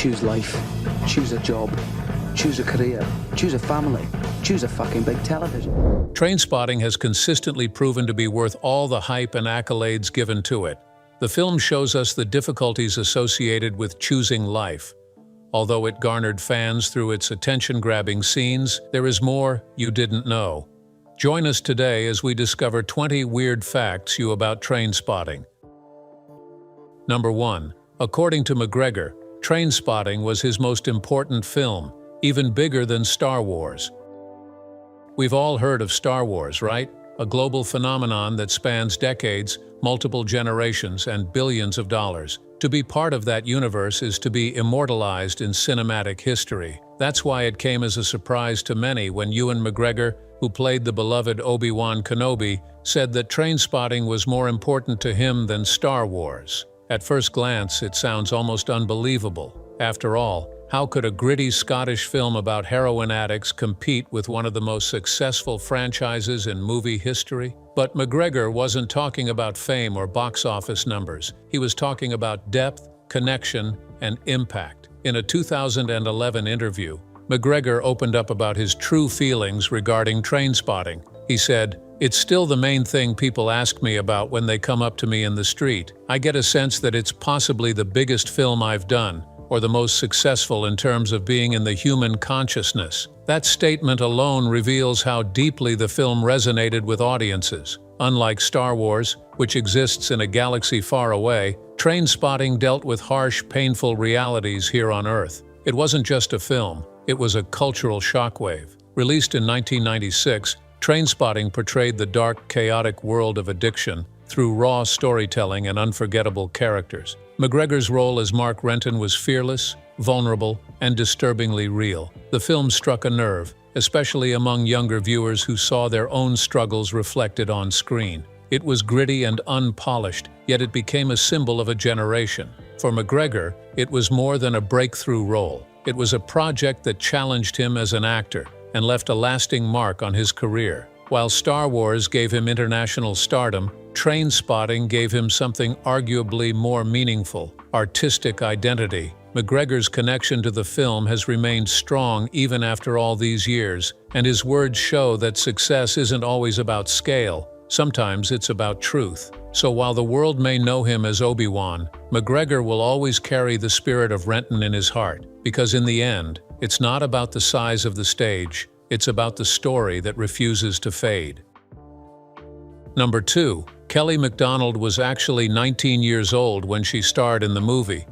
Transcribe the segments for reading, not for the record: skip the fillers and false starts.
Choose life. Choose a job. Choose a career. Choose a family. Choose a fucking big television. Trainspotting has consistently proven to be worth all the hype and accolades given to it. The film shows us the difficulties associated with choosing life. Although it garnered fans through its attention-grabbing scenes, there is more you didn't know. Join us today as we discover 20 weird facts you about Trainspotting. Number 1. According to McGregor, Trainspotting was his most important film, even bigger than Star Wars. We've all heard of Star Wars, right? A global phenomenon that spans decades, multiple generations, and billions of dollars. To be part of that universe is to be immortalized in cinematic history. That's why it came as a surprise to many when Ewan McGregor, who played the beloved Obi-Wan Kenobi, said that Trainspotting was more important to him than Star Wars. At first glance, it sounds almost unbelievable. After all, how could a gritty Scottish film about heroin addicts compete with one of the most successful franchises in movie history? But McGregor wasn't talking about fame or box office numbers. He was talking about depth, connection, and impact. In a 2011 interview, McGregor opened up about his true feelings regarding Trainspotting. He said, "It's still the main thing people ask me about when they come up to me in the street. I get a sense that it's possibly the biggest film I've done, or the most successful in terms of being in the human consciousness." That statement alone reveals how deeply the film resonated with audiences. Unlike Star Wars, which exists in a galaxy far away, Trainspotting dealt with harsh, painful realities here on Earth. It wasn't just a film, it was a cultural shockwave. Released in 1996, Trainspotting portrayed the dark, chaotic world of addiction through raw storytelling and unforgettable characters. McGregor's role as Mark Renton was fearless, vulnerable, and disturbingly real. The film struck a nerve, especially among younger viewers who saw their own struggles reflected on screen. It was gritty and unpolished, yet it became a symbol of a generation. For McGregor, it was more than a breakthrough role. It was a project that challenged him as an actor and left a lasting mark on his career. While Star Wars gave him international stardom, Trainspotting gave him something arguably more meaningful: artistic identity. McGregor's connection to the film has remained strong even after all these years, and his words show that success isn't always about scale. Sometimes it's about truth. So while the world may know him as Obi-Wan, McGregor will always carry the spirit of Renton in his heart, because in the end, it's not about the size of the stage, it's about the story that refuses to fade. Number 2. Kelly Macdonald was actually 19 years old when she starred in the movie.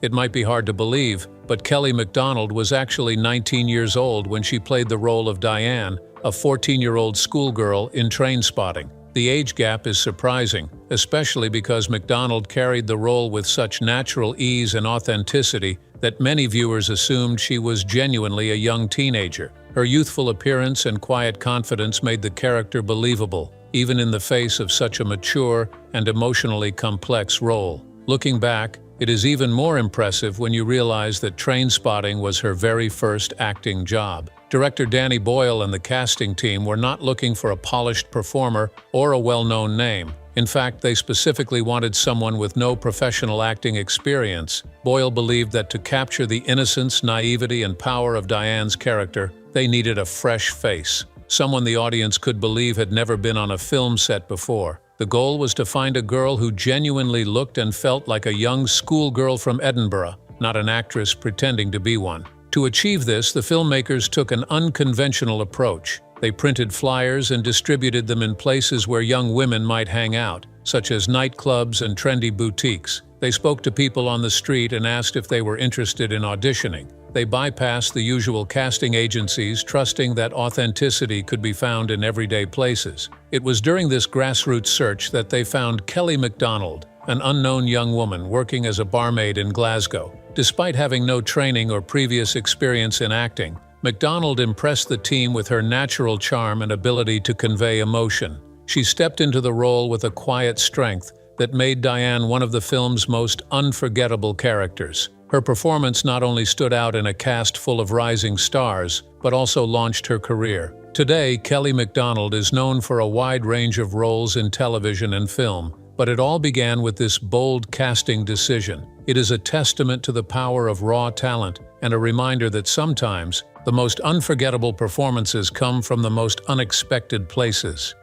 It might be hard to believe, but Kelly Macdonald was actually 19 years old when she played the role of Diane, a 14-year-old schoolgirl in Trainspotting. The age gap is surprising, especially because Macdonald carried the role with such natural ease and authenticity that many viewers assumed she was genuinely a young teenager. Her youthful appearance and quiet confidence made the character believable, even in the face of such a mature and emotionally complex role. Looking back, it is even more impressive when you realize that Trainspotting was her very first acting job. Director Danny Boyle and the casting team were not looking for a polished performer or a well-known name. In fact, they specifically wanted someone with no professional acting experience. Boyle believed that to capture the innocence, naivety, and power of Diane's character, they needed a fresh face, someone the audience could believe had never been on a film set before. The goal was to find a girl who genuinely looked and felt like a young schoolgirl from Edinburgh, not an actress pretending to be one. To achieve this, the filmmakers took an unconventional approach. They printed flyers and distributed them in places where young women might hang out, such as nightclubs and trendy boutiques. They spoke to people on the street and asked if they were interested in auditioning. They bypassed the usual casting agencies, trusting that authenticity could be found in everyday places. It was during this grassroots search that they found Kelly Macdonald, an unknown young woman working as a barmaid in Glasgow. Despite having no training or previous experience in acting, Macdonald impressed the team with her natural charm and ability to convey emotion. She stepped into the role with a quiet strength that made Diane one of the film's most unforgettable characters. Her performance not only stood out in a cast full of rising stars, but also launched her career. Today, Kelly Macdonald is known for a wide range of roles in television and film, But it all began with this bold casting decision. It is a testament to the power of raw talent and a reminder that sometimes the most unforgettable performances come from the most unexpected places.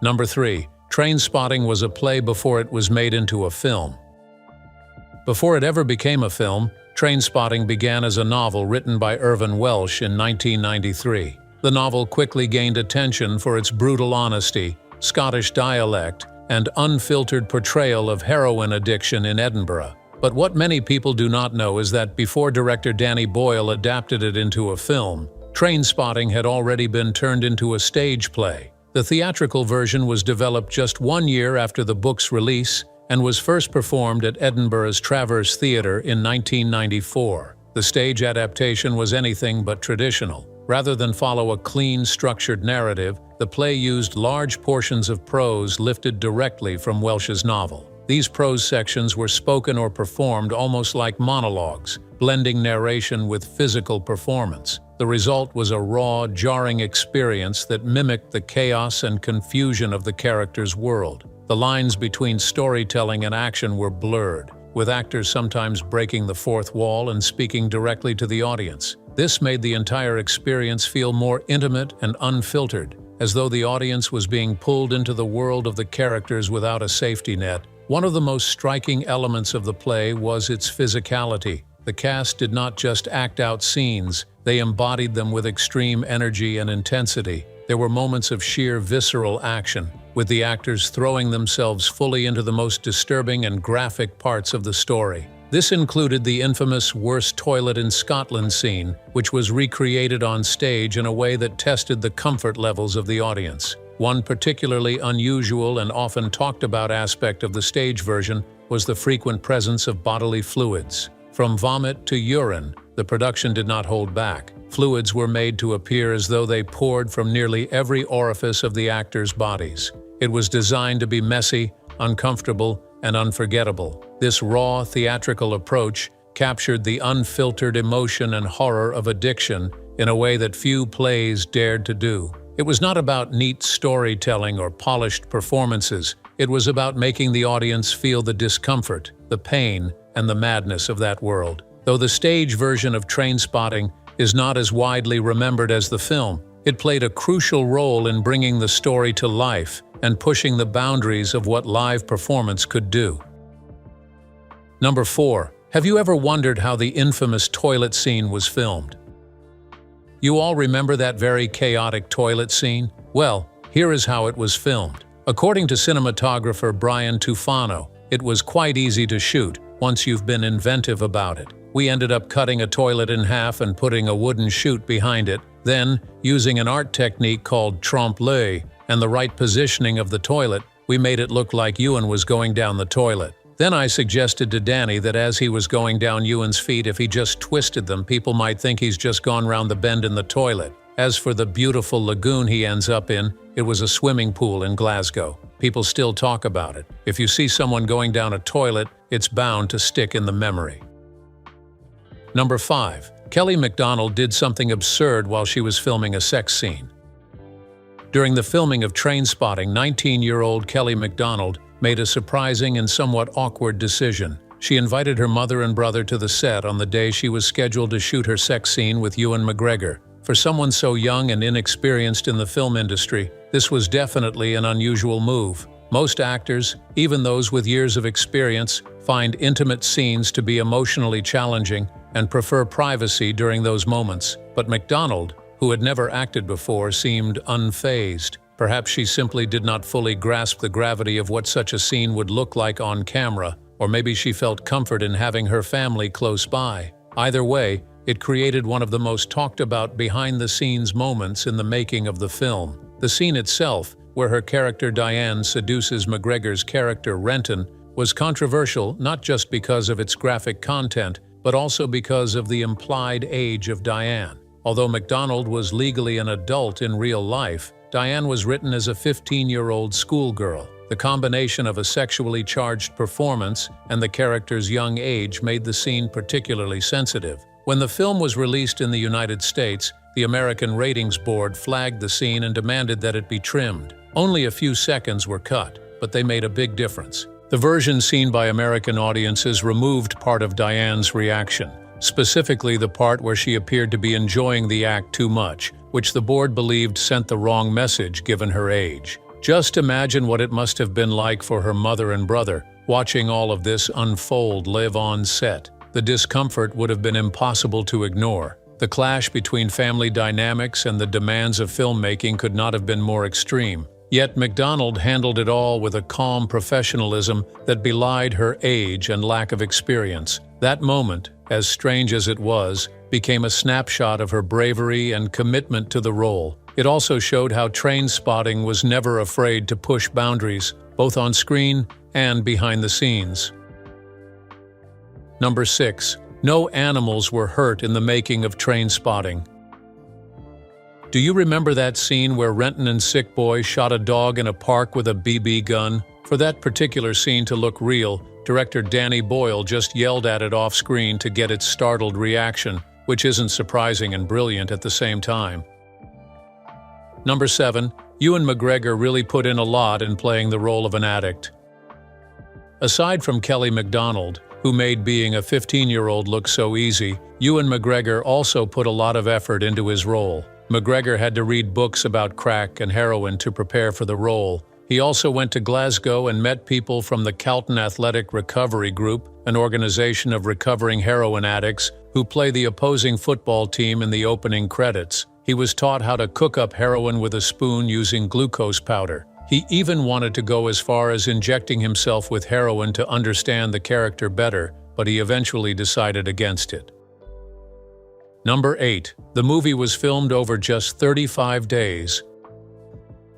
Number 3. Trainspotting was a play before it was made into a film. Before it ever became a film, Trainspotting began as a novel written by Irvine Welsh in 1993. The novel quickly gained attention for its brutal honesty, Scottish dialect, and unfiltered portrayal of heroin addiction in Edinburgh. But what many people do not know is that before director Danny Boyle adapted it into a film, Trainspotting had already been turned into a stage play. The theatrical version was developed just 1 year after the book's release and was first performed at Edinburgh's Traverse Theatre in 1994. The stage adaptation was anything but traditional. Rather than follow a clean, structured narrative, the play used large portions of prose lifted directly from Welsh's novel. These prose sections were spoken or performed almost like monologues, blending narration with physical performance. The result was a raw, jarring experience that mimicked the chaos and confusion of the character's world. The lines between storytelling and action were blurred, with actors sometimes breaking the fourth wall and speaking directly to the audience. This made the entire experience feel more intimate and unfiltered, as though the audience was being pulled into the world of the characters without a safety net. One of the most striking elements of the play was its physicality. The cast did not just act out scenes, they embodied them with extreme energy and intensity. There were moments of sheer visceral action, with the actors throwing themselves fully into the most disturbing and graphic parts of the story. This included the infamous worst toilet in Scotland scene, which was recreated on stage in a way that tested the comfort levels of the audience. One particularly unusual and often talked about aspect of the stage version was the frequent presence of bodily fluids. From vomit to urine, the production did not hold back. Fluids were made to appear as though they poured from nearly every orifice of the actors' bodies. It was designed to be messy, uncomfortable, and unforgettable. This raw, theatrical approach captured the unfiltered emotion and horror of addiction in a way that few plays dared to do. It was not about neat storytelling or polished performances. It was about making the audience feel the discomfort, the pain, and the madness of that world. Though the stage version of Trainspotting is not as widely remembered as the film, it played a crucial role in bringing the story to life and pushing the boundaries of what live performance could do. Number 4. Have you ever wondered how the infamous toilet scene was filmed? You all remember that very chaotic toilet scene? Well, here is how it was filmed. According to cinematographer Brian Tufano, it was quite easy to shoot once you've been inventive about it. We ended up cutting a toilet in half and putting a wooden chute behind it. Then, using an art technique called trompe-l'oeil and the right positioning of the toilet, we made it look like Ewan was going down the toilet. Then I suggested to Danny that as he was going down Ewan's feet, if he just twisted them, people might think he's just gone round the bend in the toilet. As for the beautiful lagoon he ends up in, it was a swimming pool in Glasgow. People still talk about it. If you see someone going down a toilet, it's bound to stick in the memory. Number 5. Kelly Macdonald did something absurd while she was filming a sex scene. During the filming of Trainspotting, 19-year-old Kelly Macdonald made a surprising and somewhat awkward decision. She invited her mother and brother to the set on the day she was scheduled to shoot her sex scene with Ewan McGregor. For someone so young and inexperienced in the film industry, this was definitely an unusual move. Most actors, even those with years of experience, find intimate scenes to be emotionally challenging and prefer privacy during those moments. But Macdonald, who had never acted before, seemed unfazed. Perhaps she simply did not fully grasp the gravity of what such a scene would look like on camera, or maybe she felt comfort in having her family close by. Either way, it created one of the most talked about behind-the-scenes moments in the making of the film. The scene itself, where her character Diane seduces McGregor's character Renton, was controversial not just because of its graphic content, but also because of the implied age of Diane. Although Macdonald was legally an adult in real life, Diane was written as a 15-year-old schoolgirl. The combination of a sexually charged performance and the character's young age made the scene particularly sensitive. When the film was released in the United States, the American Ratings Board flagged the scene and demanded that it be trimmed. Only a few seconds were cut. but they made a big difference. The version seen by American audiences removed part of Diane's reaction, specifically the part where she appeared to be enjoying the act too much, which the board believed sent the wrong message given her age. Just imagine what it must have been like for her mother and brother, watching all of this unfold live on set. The discomfort would have been impossible to ignore. The clash between family dynamics and the demands of filmmaking could not have been more extreme. Yet MacDonald handled it all with a calm professionalism that belied her age and lack of experience. That moment, as strange as it was, became a snapshot of her bravery and commitment to the role. It also showed how Trainspotting was never afraid to push boundaries, both on screen and behind the scenes. Number 6. No animals were hurt in the making of Trainspotting. Do you remember that scene where Renton and Sick Boy shot a dog in a park with a BB gun? For that particular scene to look real, director Danny Boyle just yelled at it off-screen to get its startled reaction, which isn't surprising and brilliant at the same time. Number 7. Ewan McGregor really put in a lot in playing the role of an addict. Aside from Kelly MacDonald, who made being a 15-year-old look so easy, Ewan McGregor also put a lot of effort into his role. McGregor had to read books about crack and heroin to prepare for the role. He also went to Glasgow and met people from the Calton Athletic Recovery Group, an organization of recovering heroin addicts who play the opposing football team in the opening credits. He was taught how to cook up heroin with a spoon using glucose powder. He even wanted to go as far as injecting himself with heroin to understand the character better, but he eventually decided against it. Number 8. The movie was filmed over just 35 days.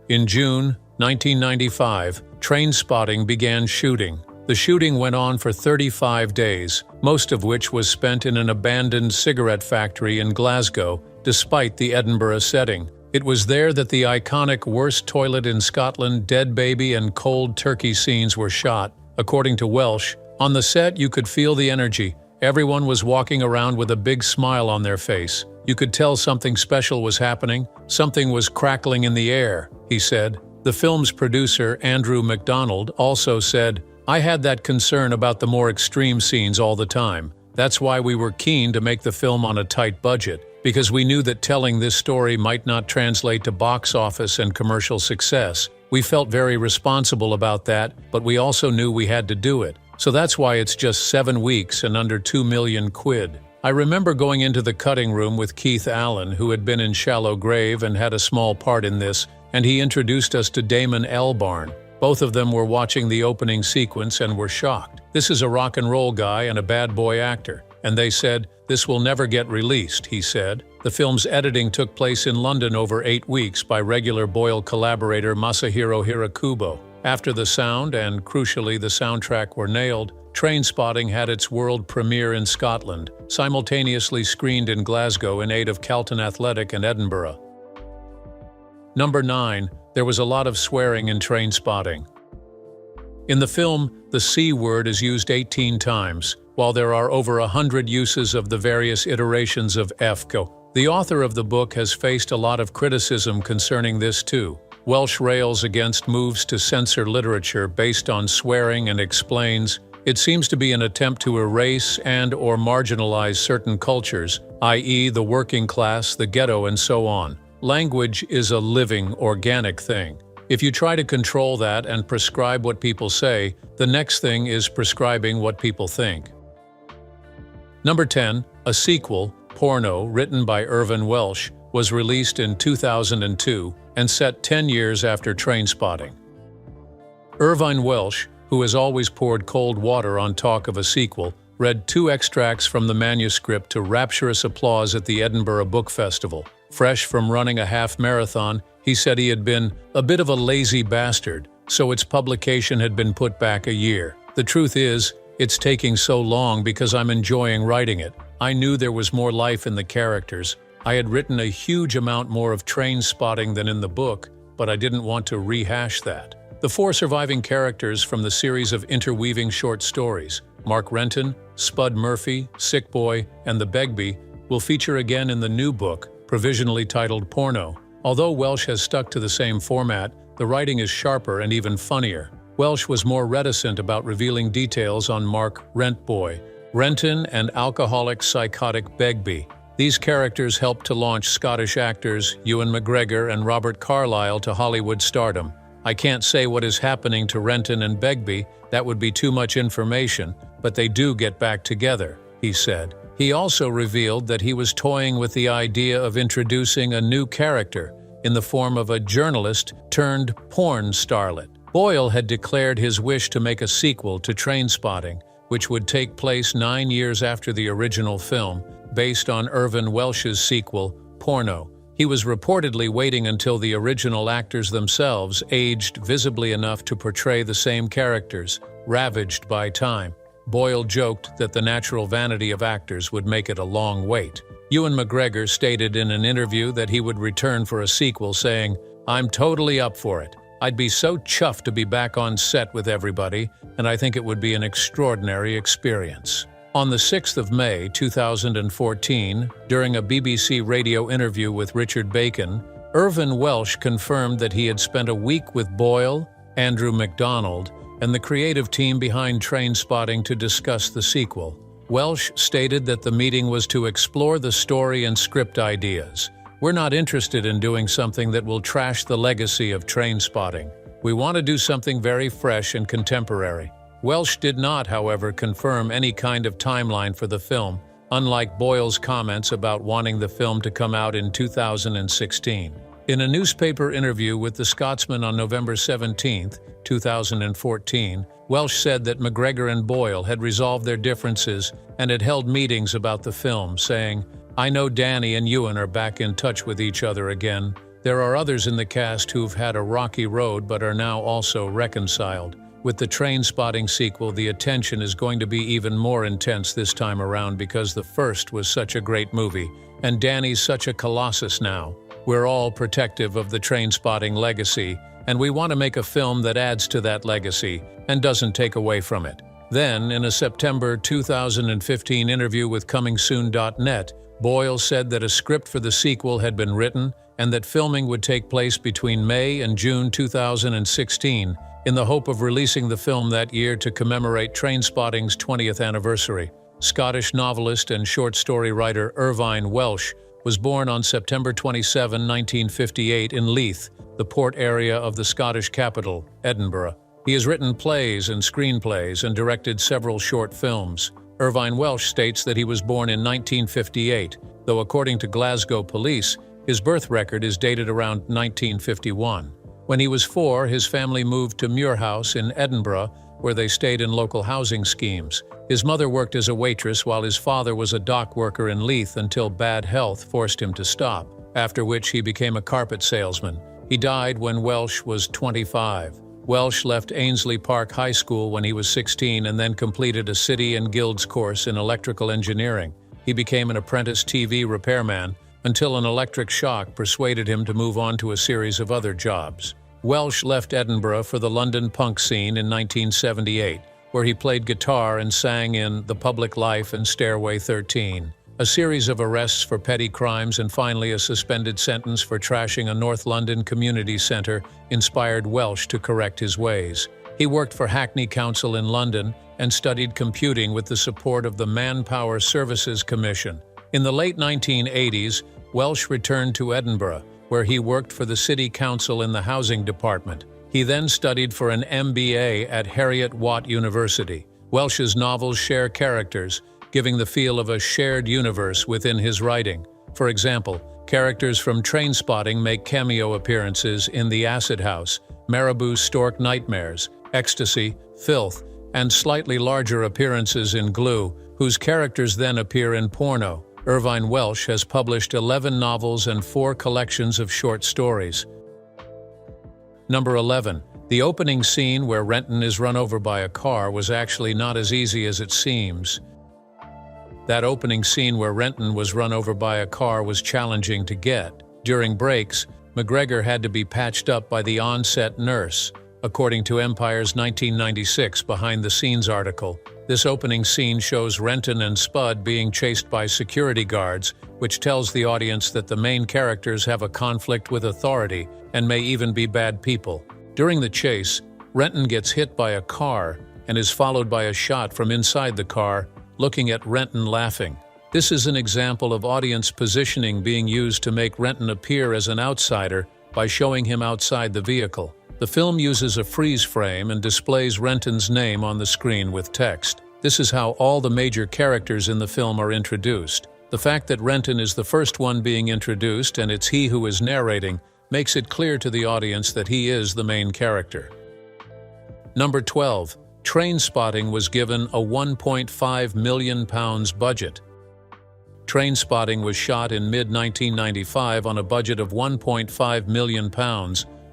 In June 1995, Trainspotting began shooting. The shooting went on for 35 days, most of which was spent in an abandoned cigarette factory in Glasgow, despite the Edinburgh setting. It was there that the iconic Worst Toilet in Scotland, Dead Baby, and Cold Turkey scenes were shot. According to Welsh, on the set you could feel the energy. Everyone was walking around with a big smile on their face. You could tell something special was happening, something was crackling in the air, he said. The film's producer, Andrew MacDonald, also said, "I had that concern about the more extreme scenes all the time. That's why we were keen to make the film on a tight budget, because we knew that telling this story might not translate to box office and commercial success. We felt very responsible about that, but we also knew we had to do it. So that's why it's just 7 weeks and under 2 million quid. I remember going into the cutting room with Keith Allen, who had been in Shallow Grave and had a small part in this, and he introduced us to Damon Albarn. Both of them were watching the opening sequence and were shocked. This is a rock and roll guy and a bad boy actor. And they said, "This will never get released," he said. The film's editing took place in London over 8 weeks by regular Boyle collaborator Masahiro Hirakubo. After the sound and, crucially, the soundtrack were nailed, Trainspotting had its world premiere in Scotland, simultaneously screened in Glasgow in aid of Calton Athletic and Edinburgh. Number 9. There was a lot of swearing in Trainspotting. In the film, the C word is used 18 times, while there are over 100 uses of the various iterations of F-go. The author of the book has faced a lot of criticism concerning this too. Welsh rails against moves to censor literature based on swearing and explains, "It seems to be an attempt to erase and/or marginalize certain cultures, i.e. the working class, the ghetto, and so on. Language is a living, organic thing. If you try to control that and prescribe what people say, the next thing is prescribing what people think." Number 10. A sequel, Porno, written by Irvine Welsh, was released in 2002 and set 10 years after Trainspotting. Irvine Welsh, who has always poured cold water on talk of a sequel, read 2 extracts from the manuscript to rapturous applause at the Edinburgh Book Festival. Fresh from running a half-marathon, he said he had been a bit of a lazy bastard, so its publication had been put back a year. "The truth is, it's taking so long because I'm enjoying writing it. I knew there was more life in the characters. I had written a huge amount more of Trainspotting than in the book, but I didn't want to rehash that." The 4 surviving characters from the series of interweaving short stories, Mark Renton, Spud Murphy, Sick Boy, and the Begbie, will feature again in the new book, provisionally titled Porno. Although Welsh has stuck to the same format, the writing is sharper and even funnier. Welsh was more reticent about revealing details on Mark Rentboy, Renton, and alcoholic psychotic Begbie. These characters helped to launch Scottish actors Ewan McGregor and Robert Carlyle to Hollywood stardom. I can't say what is happening to Renton and Begbie, that would be too much information, but they do get back together, he said. He also revealed that he was toying with the idea of introducing a new character in the form of a journalist turned porn starlet. Boyle had declared his wish to make a sequel to Trainspotting, which would take place 9 years after the original film, based on Irvine Welsh's sequel, Porno. He was reportedly waiting until the original actors themselves aged visibly enough to portray the same characters, ravaged by time. Boyle joked that the natural vanity of actors would make it a long wait. Ewan McGregor stated in an interview that he would return for a sequel, saying, "I'm totally up for it. I'd be so chuffed to be back on set with everybody, and I think it would be an extraordinary experience." On the 6th of May 2014, during a BBC radio interview with Richard Bacon, Irvine Welsh confirmed that he had spent a week with Boyle, Andrew MacDonald, and the creative team behind Trainspotting to discuss the sequel. Welsh stated that the meeting was to explore the story and script ideas. "We're not interested in doing something that will trash the legacy of Trainspotting. We want to do something very fresh and contemporary." Welsh did not, however, confirm any kind of timeline for the film, unlike Boyle's comments about wanting the film to come out in 2016. In a newspaper interview with The Scotsman on November 17, 2014, Welsh said that McGregor and Boyle had resolved their differences and had held meetings about the film, saying, "I know Danny and Ewan are back in touch with each other again. There are others in the cast who've had a rocky road but are now also reconciled. With the Trainspotting sequel, the attention is going to be even more intense this time around because the first was such a great movie, and Danny's such a colossus now. We're all protective of the Trainspotting legacy, and we want to make a film that adds to that legacy and doesn't take away from it." Then, in a September 2015 interview with ComingSoon.net, Boyle said that a script for the sequel had been written and that filming would take place between May and June 2016, in the hope of releasing the film that year to commemorate Trainspotting's 20th anniversary. Scottish novelist and short story writer Irvine Welsh was born on September 27, 1958 in Leith, the port area of the Scottish capital, Edinburgh. He has written plays and screenplays and directed several short films. Irvine Welsh states that he was born in 1958, though according to Glasgow police, his birth record is dated around 1951. When he was 4, his family moved to Muirhouse in Edinburgh, where they stayed in local housing schemes. His mother worked as a waitress while his father was a dock worker in Leith until bad health forced him to stop, after which he became a carpet salesman. He died when Welsh was 25. Welsh left Ainsley Park High School when he was 16 and then completed a City and Guilds course in electrical engineering. He became an apprentice TV repairman until an electric shock persuaded him to move on to a series of other jobs. Welsh left Edinburgh for the London punk scene in 1978, where he played guitar and sang in The Public Life and Stairway 13. A series of arrests for petty crimes and finally a suspended sentence for trashing a North London community centre inspired Welsh to correct his ways. He worked for Hackney Council in London and studied computing with the support of the Manpower Services Commission. In the late 1980s, Welsh returned to Edinburgh, where he worked for the City Council in the Housing Department. He then studied for an MBA at Heriot-Watt University. Welsh's novels share characters, giving the feel of a shared universe within his writing. For example, characters from Trainspotting make cameo appearances in The Acid House, Marabou Stork Nightmares, Ecstasy, Filth, and slightly larger appearances in Glue, whose characters then appear in Porno. Irvine Welsh has published 11 novels and 4 collections of short stories. Number 11. The opening scene where Renton is run over by a car was actually not as easy as it seems. That opening scene where Renton was run over by a car was challenging to get. During breaks, McGregor had to be patched up by the on-set nurse, according to Empire's 1996 behind-the-scenes article. This opening scene shows Renton and Spud being chased by security guards, which tells the audience that the main characters have a conflict with authority and may even be bad people. During the chase, Renton gets hit by a car and is followed by a shot from inside the car, looking at Renton laughing. This is an example of audience positioning being used to make Renton appear as an outsider by showing him outside the vehicle. The film uses a freeze frame and displays Renton's name on the screen with text. This is how all the major characters in the film are introduced. The fact that Renton is the first one being introduced and it's he who is narrating makes it clear to the audience that he is the main character. Number 12. Trainspotting was given a £1.5 million budget. Trainspotting was shot in mid-1995 on a budget of £1.5 million,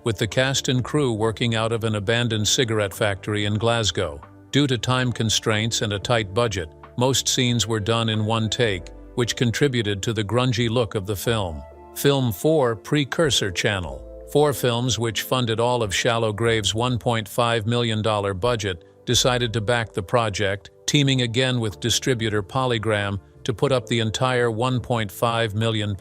with the cast and crew working out of an abandoned cigarette factory in Glasgow. Due to time constraints and a tight budget, most scenes were done in one take, which contributed to the grungy look of the film. Film 4 Precursor Channel. 4 Films, which funded all of Shallow Grave's $1.5 million budget, decided to back the project, teaming again with distributor Polygram to put up the entire £1.5 million.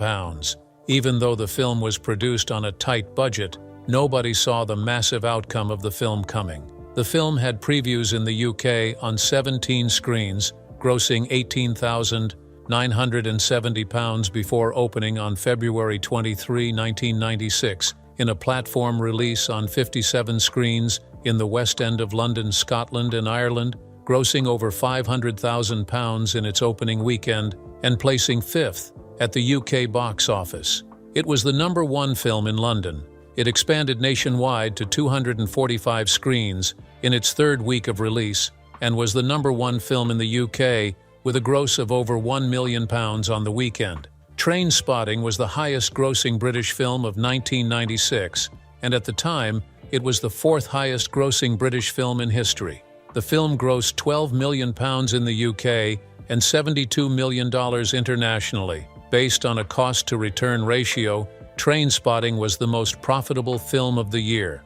Even though the film was produced on a tight budget, nobody saw the massive outcome of the film coming. The film had previews in the UK on 17 screens, grossing £18,970 before opening on February 23, 1996, in a platform release on 57 screens in the West End of London, Scotland and Ireland, grossing over £500,000 in its opening weekend and placing 5th at the UK box office. It was the #1 film in London. It expanded nationwide to 245 screens in its 3rd week of release and was the #1 film in the UK with a gross of over £1 million on the weekend. Trainspotting was the highest-grossing British film of 1996, and at the time, it was the 4th highest-grossing British film in history. The film grossed £12 million in the UK and $72 million internationally. Based on a cost-to-return ratio, Trainspotting was the most profitable film of the year.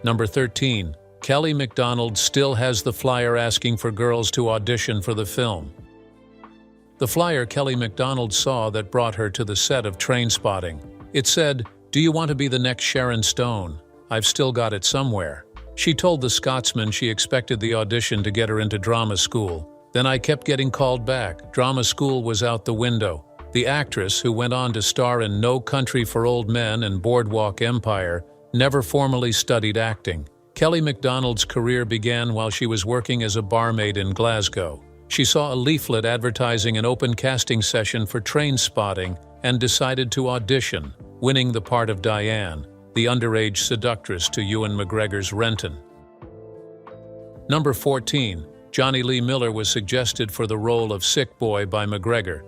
Number 13. Kelly MacDonald still has the flyer asking for girls to audition for the film. The flyer Kelly MacDonald saw that brought her to the set of Trainspotting. It said, "Do you want to be the next Sharon Stone? I've still got it somewhere." She told the Scotsman she expected the audition to get her into drama school. Then I kept getting called back. Drama school was out the window. The actress, who went on to star in No Country for Old Men and Boardwalk Empire, never formally studied acting. Kelly MacDonald's career began while she was working as a barmaid in Glasgow. She saw a leaflet advertising an open casting session for Trainspotting and decided to audition, winning the part of Diane, the underage seductress to Ewan McGregor's Renton. Number 14. Jonny Lee Miller was suggested for the role of Sick Boy by McGregor.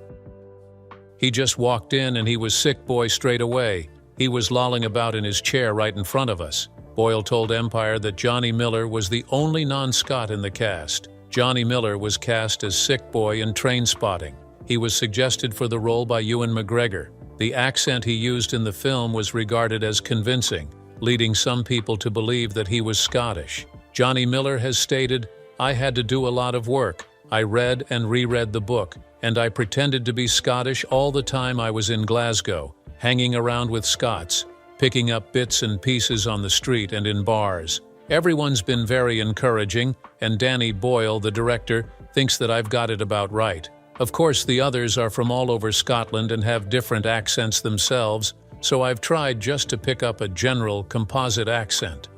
He just walked in and he was Sick Boy straight away. He was lolling about in his chair right in front of us. Boyle told Empire that Jonny Miller was the only non-Scot in the cast. Jonny Miller was cast as Sick Boy in Trainspotting. He was suggested for the role by Ewan McGregor. The accent he used in the film was regarded as convincing, leading some people to believe that he was Scottish. Jonny Miller has stated, "I had to do a lot of work. I read and reread the book, and I pretended to be Scottish all the time I was in Glasgow, hanging around with Scots, picking up bits and pieces on the street and in bars. Everyone's been very encouraging, and Danny Boyle, the director, thinks that I've got it about right. Of course, the others are from all over Scotland and have different accents themselves, so I've tried just to pick up a general composite accent."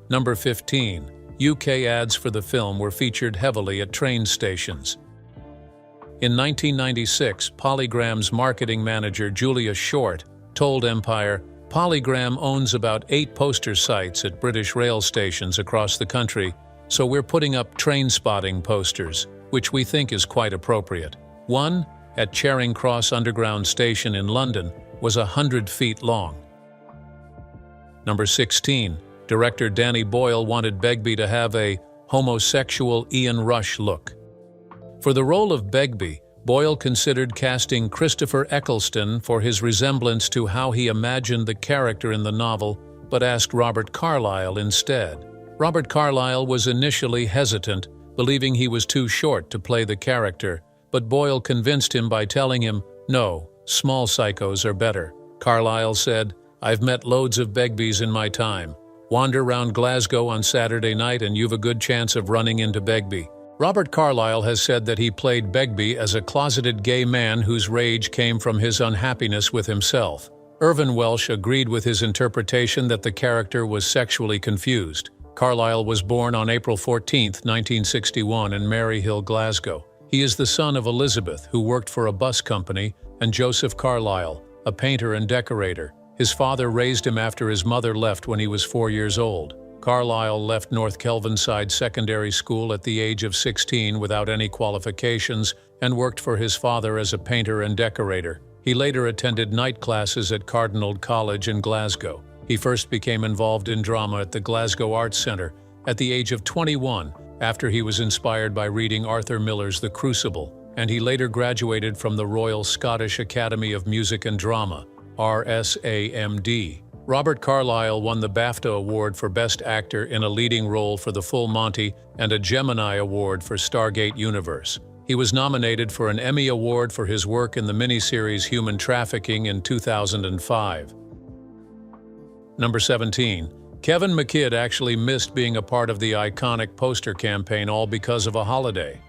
Number 15. UK ads for the film were featured heavily at train stations. In 1996, Polygram's marketing manager Julia Short told Empire, "Polygram owns about 8 poster sites at British rail stations across the country, so we're putting up Trainspotting posters, which we think is quite appropriate. One, at Charing Cross Underground Station in London, was 100 feet long." Number 16. Director Danny Boyle wanted Begbie to have a homosexual Ian Rush look. For the role of Begbie, Boyle considered casting Christopher Eccleston for his resemblance to how he imagined the character in the novel, but asked Robert Carlyle instead. Robert Carlyle was initially hesitant, believing he was too short to play the character, but Boyle convinced him by telling him, "No, small psychos are better." Carlyle said, "I've met loads of Begbies in my time. Wander round Glasgow on Saturday night and you've a good chance of running into Begbie. Robert Carlyle has said that he played Begbie as a closeted gay man whose rage came from his unhappiness with himself. Irvine Welsh agreed with his interpretation that the character was sexually confused. Carlyle was born on April 14, 1961 in Maryhill, Glasgow. He is the son of Elizabeth, who worked for a bus company, and Joseph Carlyle, a painter and decorator. His father raised him after his mother left when he was 4 years old. Carlyle left North Kelvinside Secondary School at the age of 16 without any qualifications and worked for his father as a painter and decorator. He later attended night classes at Cardinal College in Glasgow. He first became involved in drama at the Glasgow Arts Centre at the age of 21 after he was inspired by reading Arthur Miller's The Crucible, and he later graduated from the Royal Scottish Academy of Music and Drama, RSAMD. Robert Carlyle won the BAFTA Award for Best Actor in a Leading Role for The Full Monty and a Gemini Award for Stargate Universe. He was nominated for an Emmy Award for his work in the miniseries Human Trafficking in 2005. Number 17. Kevin McKidd actually missed being a part of the iconic poster campaign all because of a holiday.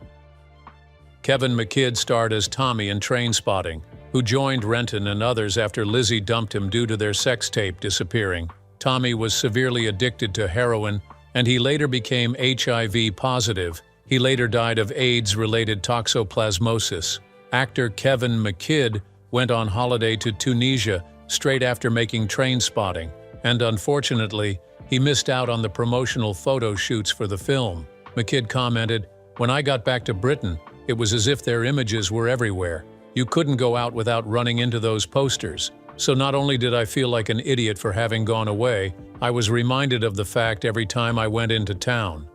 Kevin McKidd starred as Tommy in Trainspotting, who joined Renton and others after Lizzie dumped him due to their sex tape disappearing. Tommy was severely addicted to heroin, and he later became HIV positive. He later died of AIDS-related toxoplasmosis. Actor Kevin McKidd went on holiday to Tunisia straight after making Trainspotting, and unfortunately, he missed out on the promotional photo shoots for the film. McKidd commented, "When I got back to Britain, it was as if their images were everywhere. You couldn't go out without running into those posters. So not only did I feel like an idiot for having gone away, I was reminded of the fact every time I went into town."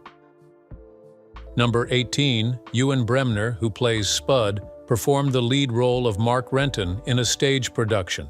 Number 18, Ewen Bremner, who plays Spud, performed the lead role of Mark Renton in a stage production.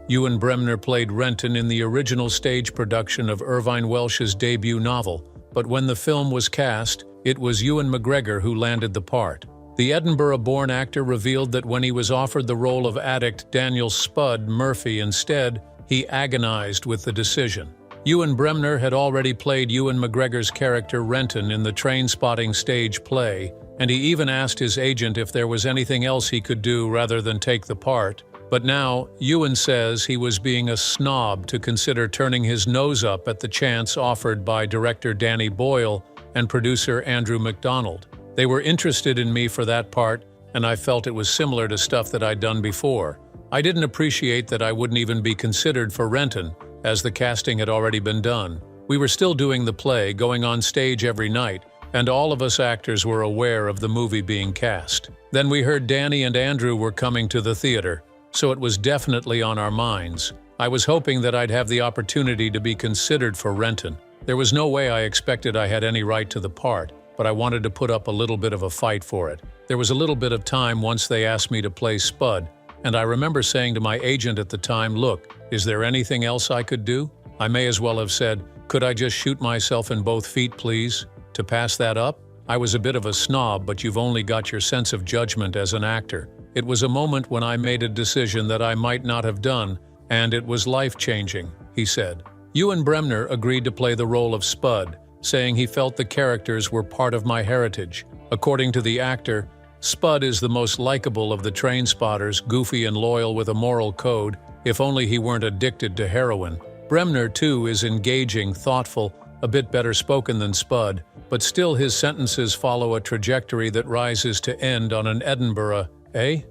Ewen Bremner played Renton in the original stage production of Irvine Welsh's debut novel, but when the film was cast, it was Ewan McGregor who landed the part. The Edinburgh-born actor revealed that when he was offered the role of addict Daniel Spud Murphy instead, he agonized with the decision. Ewen Bremner had already played Ewan McGregor's character Renton in the Trainspotting stage play, and he even asked his agent if there was anything else he could do rather than take the part. But now, Ewan says he was being a snob to consider turning his nose up at the chance offered by director Danny Boyle and producer Andrew MacDonald. They were interested in me for that part, and I felt it was similar to stuff that I'd done before. I didn't appreciate that I wouldn't even be considered for Renton, as the casting had already been done. We were still doing the play, going on stage every night, and all of us actors were aware of the movie being cast. Then we heard Danny and Andrew were coming to the theater, so it was definitely on our minds. I was hoping that I'd have the opportunity to be considered for Renton. There was no way I expected I had any right to the part, but I wanted to put up a little bit of a fight for it. There was a little bit of time once they asked me to play Spud, and I remember saying to my agent at the time, "Look, is there anything else I could do?" I may as well have said, "Could I just shoot myself in both feet, please?" To pass that up? I was a bit of a snob, but you've only got your sense of judgment as an actor. It was a moment when I made a decision that I might not have done, and it was life-changing, he said. Ewen Bremner agreed to play the role of Spud, saying he felt the characters were part of my heritage. According to the actor, Spud is the most likable of the Trainspotters, goofy and loyal with a moral code, if only he weren't addicted to heroin. Bremner, too, is engaging, thoughtful, a bit better spoken than Spud, but still his sentences follow a trajectory that rises to end on an Edinburgh, eh?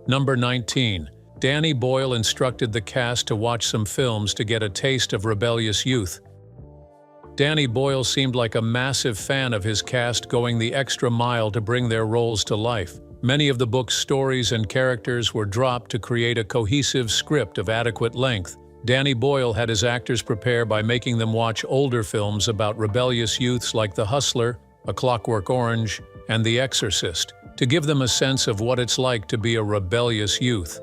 Number 19. Danny Boyle instructed the cast to watch some films to get a taste of rebellious youth. Danny Boyle seemed like a massive fan of his cast going the extra mile to bring their roles to life. Many of the book's stories and characters were dropped to create a cohesive script of adequate length. Danny Boyle had his actors prepare by making them watch older films about rebellious youths like The Hustler, A Clockwork Orange, and The Exorcist, to give them a sense of what it's like to be a rebellious youth.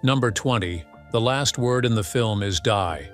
Number 20. The last word in the film is die.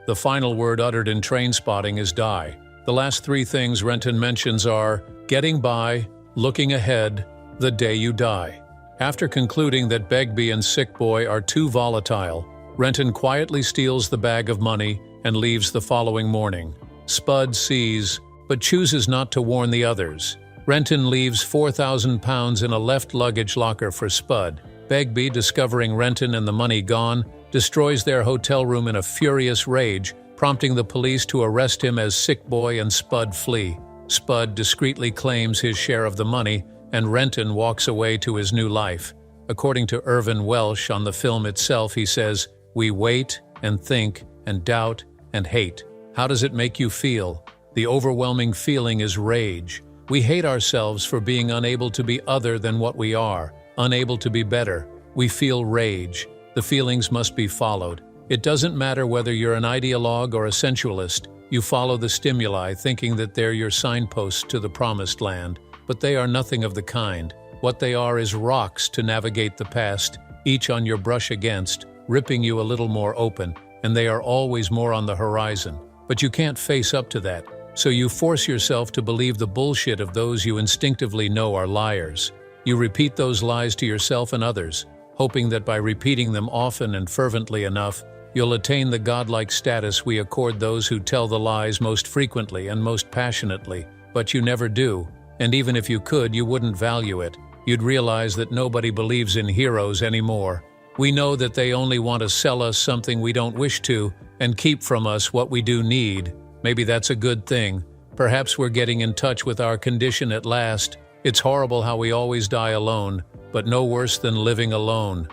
The final word uttered in Trainspotting is die. The last three things Renton mentions are getting by, looking ahead, the day you die. After concluding that Begbie and Sick Boy are too volatile, Renton quietly steals the bag of money and leaves the following morning. Spud sees, but chooses not to warn the others. Renton leaves £4,000 in a left luggage locker for Spud. Begbie, discovering Renton and the money gone, destroys their hotel room in a furious rage, prompting the police to arrest him as Sick Boy and Spud flee. Spud discreetly claims his share of the money, and Renton walks away to his new life. According to Irvin Welsh on the film itself, he says, "We wait and think and doubt and hate." How does it make you feel? The overwhelming feeling is rage. We hate ourselves for being unable to be other than what we are, unable to be better. We feel rage. The feelings must be followed. It doesn't matter whether you're an ideologue or a sensualist. You follow the stimuli, thinking that they're your signposts to the promised land, but they are nothing of the kind. What they are is rocks to navigate the past, each on your brush against, ripping you a little more open, and they are always more on the horizon. But you can't face up to that, so you force yourself to believe the bullshit of those you instinctively know are liars. You repeat those lies to yourself and others, hoping that by repeating them often and fervently enough, you'll attain the godlike status we accord those who tell the lies most frequently and most passionately. But you never do, and even if you could, you wouldn't value it. You'd realize that nobody believes in heroes anymore. We know that they only want to sell us something we don't wish to, and keep from us what we do need. Maybe that's a good thing. Perhaps we're getting in touch with our condition at last. It's horrible how we always die alone, but no worse than living alone.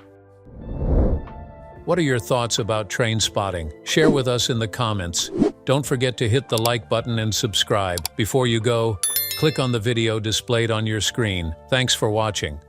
What are your thoughts about Trainspotting? Share with us in the comments. Don't forget to hit the like button and subscribe. Before you go, click on the video displayed on your screen. Thanks for watching.